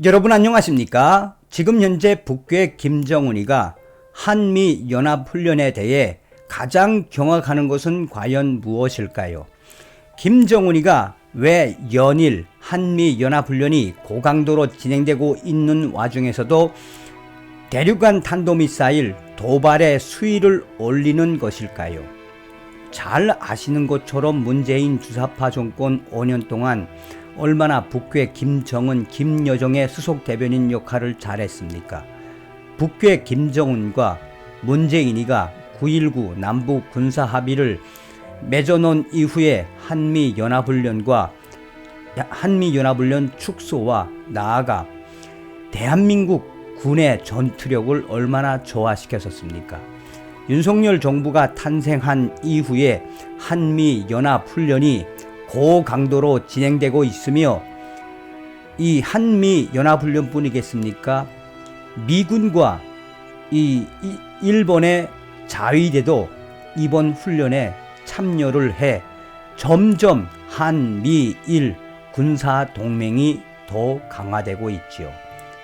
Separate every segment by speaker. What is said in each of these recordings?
Speaker 1: 여러분 안녕하십니까? 지금 현재 북괴 김정은이가 한미연합훈련에 대해 가장 경악하는 것은 과연 무엇일까요? 김정은이가 왜 연일 한미연합훈련이 고강도로 진행되고 있는 와중에서도 대륙간 탄도미사일 도발의 수위를 올리는 것일까요? 잘 아시는 것처럼 문재인 주사파 정권 5년 동안 얼마나 북괴 김정은, 김여정의 수석 대변인 역할을 잘했습니까? 북괴 김정은과 문재인이가 9.19 남북 군사 합의를 맺어놓은 이후에 한미연합훈련 축소와 나아가 대한민국 군의 전투력을 얼마나 저하시켰었습니까? 윤석열 정부가 탄생한 이후에 한미연합훈련이 고강도로 진행되고 있으며 이 한미연합훈련뿐이겠습니까? 미군과 이 일본의 자위대도 이번 훈련에 참여를 해 점점 한미일 군사동맹이 더 강화되고 있지요.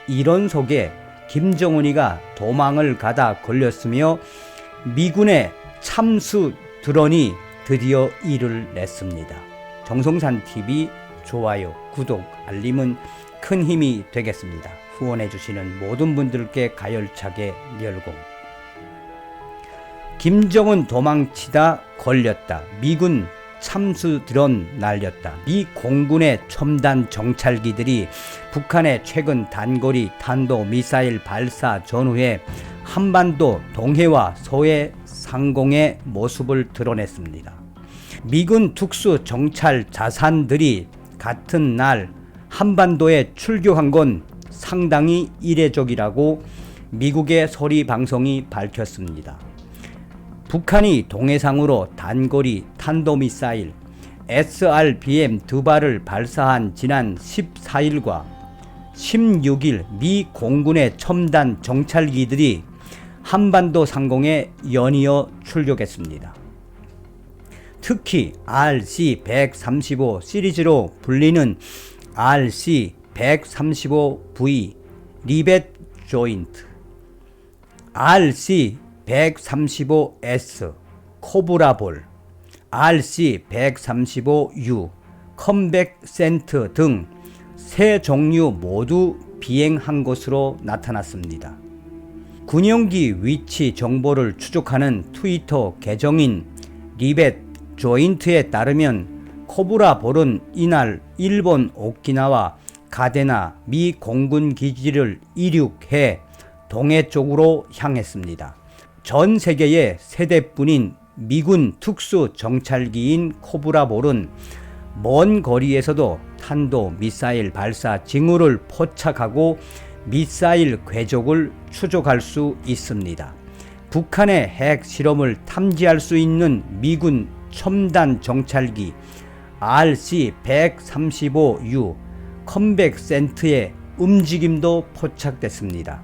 Speaker 1: 이런 속에 김정은이가 도망을 가다 걸렸으며 미군의 참수 드론이 드디어 일을 냈습니다. 정성산TV 좋아요, 구독, 알림은 큰 힘이 되겠습니다. 후원해주시는 모든 분들께 가열차게 멸공. 김정은 도망치다 걸렸다. 미군 참수 드론 날렸다. 미 공군의 첨단 정찰기들이 북한의 최근 단거리 탄도미사일 발사 전후에 한반도 동해와 서해 상공의 모습을 드러냈습니다. 미군 특수 정찰 자산들이 같은 날 한반도에 출격한 건 상당히 이례적이라고 미국의 소리 방송이 밝혔습니다. 북한이 동해상으로 단거리 탄도미사일 SRBM 2발을 발사한 지난 14일과 16일 미 공군의 첨단 정찰기들이 한반도 상공에 연이어 출격했습니다. 특히 RC-135 시리즈로 불리는 RC-135V 리벳 조인트, RC-135S 코브라볼, RC-135U 컴백 센트 등 세 종류 모두 비행한 것으로 나타났습니다. 군용기 위치 정보를 추적하는 트위터 계정인 리벳 조인트에 따르면 코브라볼은 이날 일본 오키나와 가데나 미 공군 기지를 이륙해 동해 쪽으로 향했습니다. 전 세계의 세 대뿐인 미군 특수 정찰기인 코브라볼은 먼 거리에서도 탄도 미사일 발사 징후를 포착하고 미사일 궤적을 추적할 수 있습니다. 북한의 핵 실험을 탐지할 수 있는 미군 첨단 정찰기 RC-135U 컴백 센트의 움직임도 포착됐습니다.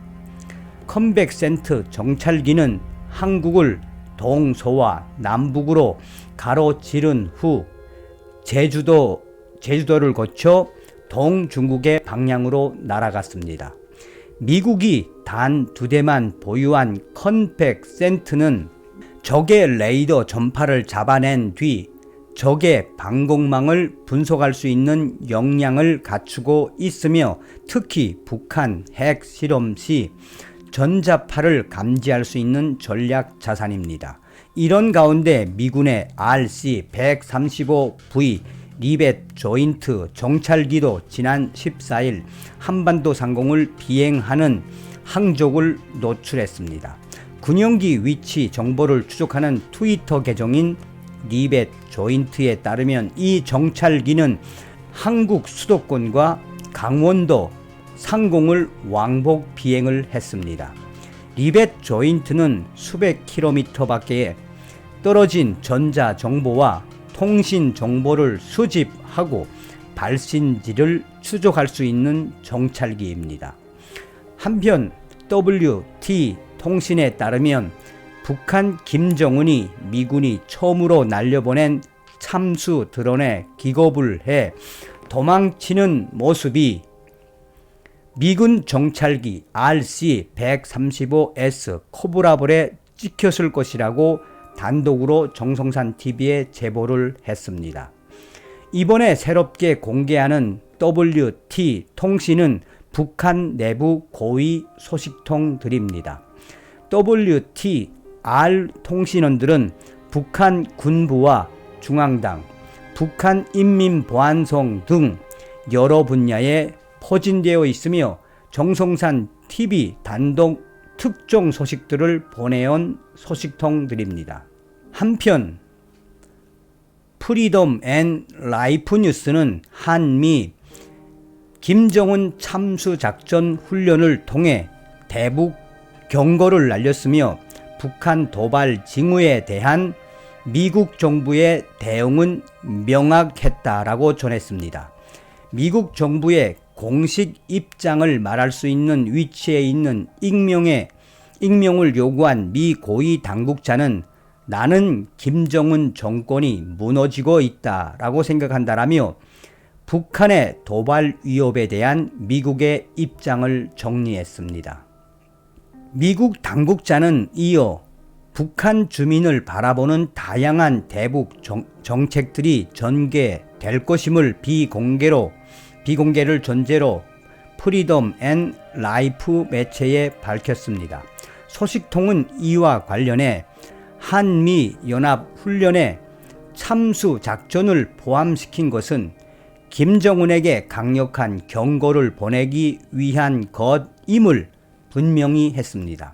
Speaker 1: 컴백 센트 정찰기는 한국을 동서와 남북으로 가로지른 후 제주도를 거쳐 동중국의 방향으로 날아갔습니다. 미국이 단 2대만 보유한 컴백 센트는 적의 레이더 전파를 잡아낸 뒤 적의 방공망을 분석할 수 있는 역량을 갖추고 있으며 특히 북한 핵 실험 시 전자파를 감지할 수 있는 전략 자산입니다. 이런 가운데 미군의 RC-135V 리벳 조인트 정찰기도 지난 14일 한반도 상공을 비행하는 항적을 노출했습니다. 군용기 위치 정보를 추적하는 트위터 계정인 리벳 조인트에 따르면 이 정찰기는 한국 수도권과 강원도 상공을 왕복 비행을 했습니다. 리벳 조인트는 수백 킬로미터 밖에 떨어진 전자 정보와 통신 정보를 수집하고 발신지를 추적할 수 있는 정찰기입니다. 한편 WT 통신에 따르면 북한 김정은이 미군이 처음으로 날려보낸 참수 드론에 기겁을 해 도망치는 모습이 미군 정찰기 RC-135S 코브라볼에 찍혔을 것이라고 단독으로 정성산 TV에 제보를 했습니다. 이번에 새롭게 공개하는 WT 통신은 북한 내부 고위 소식통들입니다. WT R 통신원들은 북한 군부와 중앙당, 북한인민보안성 등 여러 분야에 포진되어 있으며 정성산 TV 단독 특종 소식들을 보내온 소식통들입니다. 한편 프리덤 앤 라이프 뉴스는 한미 김정은 참수작전 훈련을 통해 대북 경고를 날렸으며 북한 도발 징후에 대한 미국 정부의 대응은 명확했다라고 전했습니다. 미국 정부의 공식 입장을 말할 수 있는 위치에 있는 익명을 요구한 미 고위 당국자는 나는 김정은 정권이 무너지고 있다라고 생각한다라며 북한의 도발 위협에 대한 미국의 입장을 정리했습니다. 미국 당국자는 이어 북한 주민을 바라보는 다양한 대북 정책들이 전개될 것임을 비공개를 전제로 프리덤 앤 라이프 매체에 밝혔습니다. 소식통은 이와 관련해 한미 연합 훈련에 참수 작전을 포함시킨 것은 김정은에게 강력한 경고를 보내기 위한 것임을 분명히 했습니다.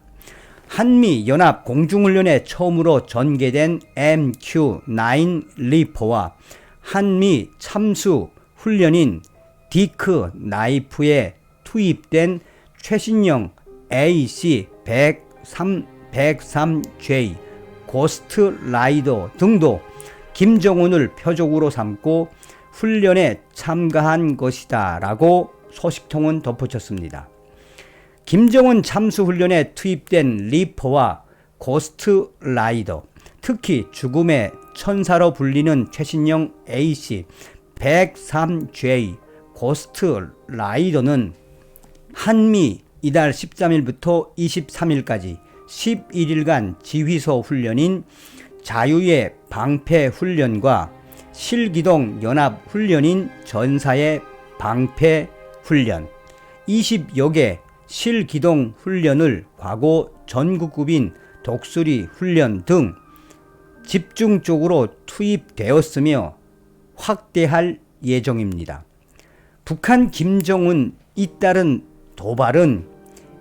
Speaker 1: 한미 연합 공중훈련에 처음으로 전개된 MQ-9 리퍼와 한미 참수 훈련인 디크 나이프에 투입된 최신형 AC-103J 고스트 라이더 등도 김정은을 표적으로 삼고 훈련에 참가한 것이다 라고 소식통은 덧붙였습니다. 김정은 참수훈련에 투입된 리퍼와 고스트 라이더, 특히 죽음의 천사로 불리는 최신형 AC-103J 고스트 라이더는 한미 이달 13일부터 23일까지 11일간 지휘소 훈련인 자유의 방패 훈련과 실기동 연합 훈련인 전사의 방패 훈련, 20여 개 실기동 훈련을 과거 전국급인 독수리 훈련 등 집중적으로 투입되었으며 확대할 예정입니다. 북한 김정은 잇따른 도발은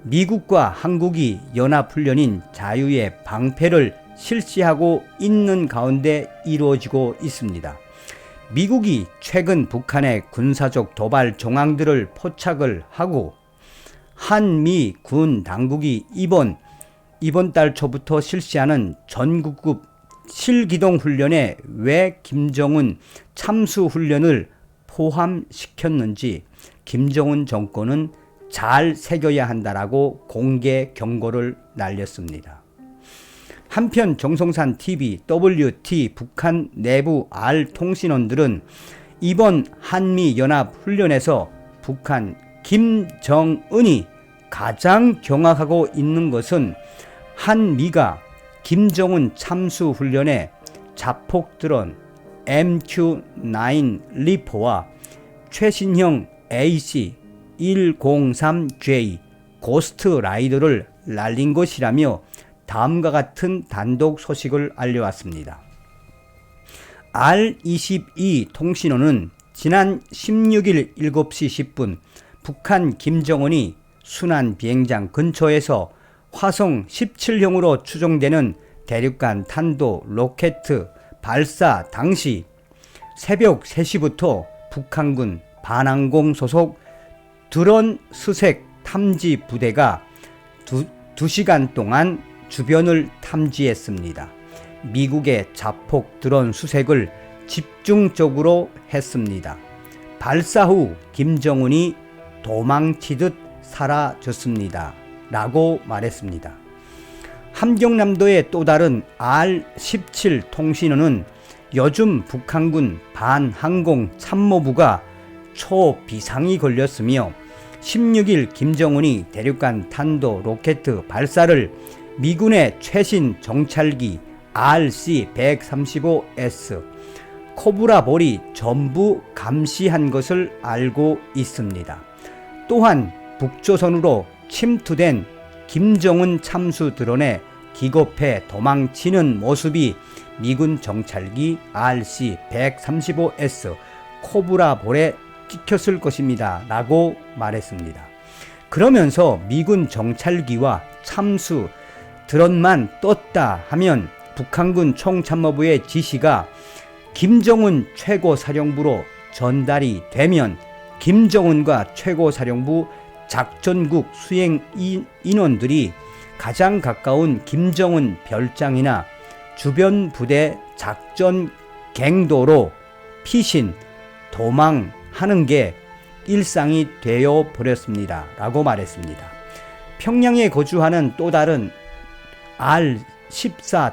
Speaker 1: 미국과 한국이 연합훈련인 자유의 방패를 실시하고 있는 가운데 이루어지고 있습니다. 미국이 최근 북한의 군사적 도발 정황들을 포착을 하고 한미 군 당국이 이번 달 초부터 실시하는 전국급 실기동 훈련에 왜 김정은 참수 훈련을 포함시켰는지 김정은 정권은 잘 새겨야 한다라고 공개 경고를 날렸습니다. 한편 정성산 TV, WT 북한 내부 R 통신원들은 이번 한미 연합 훈련에서 북한 김정은이 가장 경악하고 있는 것은 한미가 김정은 참수 훈련에 자폭드론 MQ-9 리퍼와 최신형 AC-103J 고스트 라이더를 날린 것이라며 다음과 같은 단독 소식을 알려왔습니다. R22 통신원은 지난 16일 7시 10분 북한 김정은이 순안 비행장 근처에서 화성 17형으로 추정되는 대륙간 탄도 로켓 발사 당시 새벽 3시부터 북한군 반항공 소속 드론 수색 탐지 부대가 2시간 동안 주변을 탐지했습니다. 미국의 자폭 드론 수색을 집중적으로 했습니다. 발사 후 김정은이 도망치듯 사라졌습니다. 라고 말했습니다. 함경남도의 또 다른 R17 통신원은 요즘 북한군 반항공 참모부가 초비상이 걸렸으며 16일 김정은이 대륙간 탄도 로켓 발사를 미군의 최신 정찰기 RC-135S 코브라볼이 전부 감시한 것을 알고 있습니다. 또한 북조선으로 침투된 김정은 참수 드론에 기겁해 도망치는 모습이 미군 정찰기 RC-135S 코브라볼에 찍혔을 것입니다. 라고 말했습니다. 그러면서 미군 정찰기와 참수 드론만 떴다 하면 북한군 총참모부의 지시가 김정은 최고사령부로 전달이 되면 김정은과 최고사령부 작전국 수행 인원들이 가장 가까운 김정은 별장이나 주변 부대 작전 갱도로 피신, 도망하는 게 일상이 되어 버렸습니다. 라고 말했습니다. 평양에 거주하는 또 다른 R14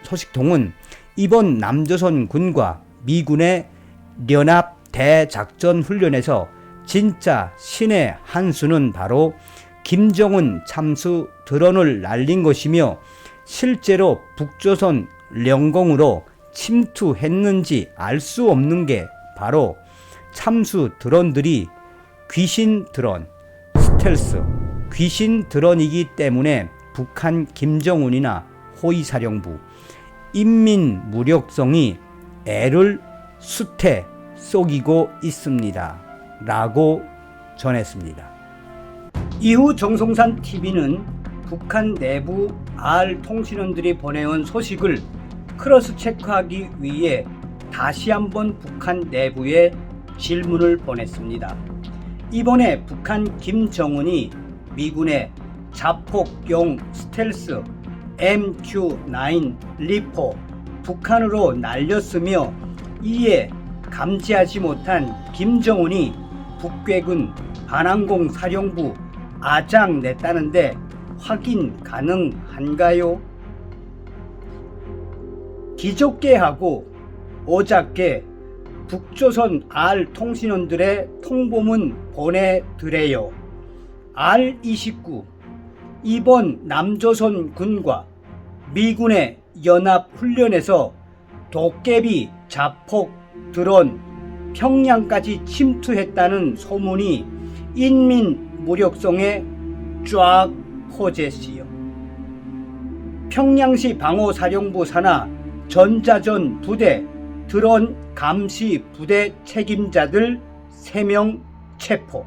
Speaker 1: 소식통은 이번 남조선 군과 미군의 연합 대작전 훈련에서 진짜 신의 한 수는 바로 김정은 참수 드론을 날린 것이며 실제로 북조선 영공으로 침투했는지 알 수 없는 게 바로 참수 드론들이 귀신 드론, 스텔스, 귀신 드론이기 때문에 북한 김정은이나 호위사령부, 인민무력성이 애를 수태 속이고 있습니다. 라고 전했습니다. 이후 정성산 TV는 북한 내부 R통신원들이 보내온 소식을 크로스 체크하기 위해 다시 한번 북한 내부에 질문을 보냈습니다. 이번에 북한 김정은이 미군의 자폭용 스텔스 MQ-9 리포 북한으로 날렸으며 이에 감지하지 못한 김정은이 북괴군 반항공 사령부 아장 냈다는데 확인 가능한가요? 기적계하고 어저께 북조선 R통신원들의 통보문 보내드려요. R29 이번 남조선 군과 미군의 연합훈련에서 도깨비 자폭 드론 평양까지 침투했다는 소문이 인민무력성에 쫙 퍼졌지요. 평양시 방호사령부 산하 전자전 부대 드론 감시 부대 책임자들 3명 체포.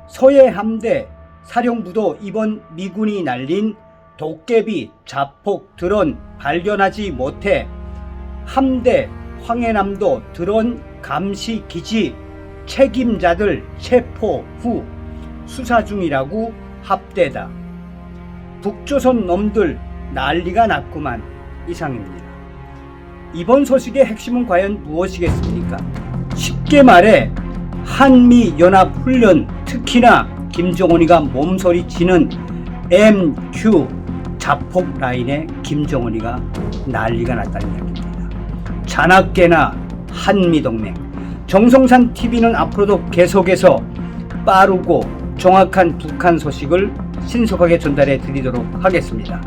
Speaker 1: 서해 함대 사령부도 이번 미군이 날린 도깨비 자폭 드론 발견하지 못해 함대 황해남도 드론 감시 기지 책임자들 체포 후 수사 중이라고 합대다. 북조선 놈들 난리가 났구만. 이상입니다. 이번 소식의 핵심은 과연 무엇이겠습니까? 쉽게 말해 한미연합훈련, 특히나 김정은이가 몸소리치는 MQ 자폭 라인에 김정은이가 난리가 났다는 이야기입니다. 자나깨나 한미동맹. 정성산 TV는 앞으로도 계속해서 빠르고 정확한 북한 소식을 신속하게 전달해 드리도록 하겠습니다.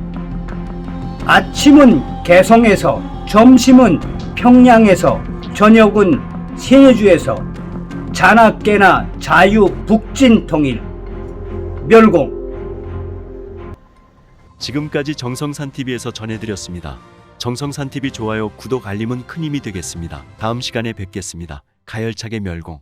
Speaker 1: 아침은 개성에서, 점심은 평양에서, 저녁은 신의주에서 자나깨나 자유 북진 통일 멸공.
Speaker 2: 지금까지 정성산TV에서 전해드렸습니다. 정성산TV 좋아요, 구독, 알림은 큰 힘이 되겠습니다. 다음 시간에 뵙겠습니다. 가열차게 멸공.